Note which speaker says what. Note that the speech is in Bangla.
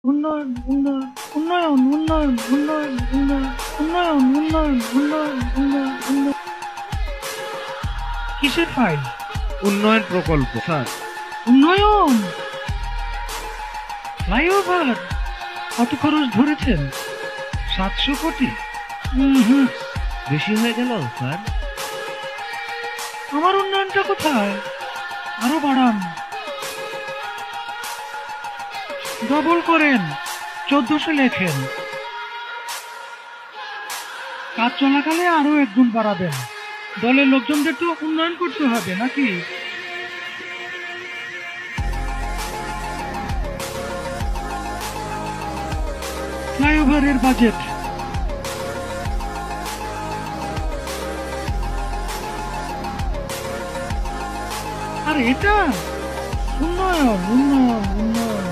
Speaker 1: উন্নয়ন উন্নয়ন উন্নয়ন উন্নয়ন উন্নয়ন উন্নয়ন উন্নয়ন উন্নয়ন উন্নয়ন উন্নয়ন উন্নয়ন। কিসের ফাইল?
Speaker 2: উন্নয়ন প্রকল্প স্যার।
Speaker 1: উন্নয়ন ফ্লাইওভার কত খরচ ধরেছেন? 700 কোটি? হুম,
Speaker 2: বেশি হয়ে গেল স্যার।
Speaker 1: আমার উন্নয়নটা কোথায়? আরো বাড়ান, ডবল করেন, 1400 লেখেন। কাজ চলাকালে আরো 1 গুণ বাড়াবেন। দলের লোকজনদের তো উন্নয়ন করতে হবে নাকি? ফ্লাইওভারের বাজেট আর এটা উন্নয়ন উন্নয়ন উন্নয়ন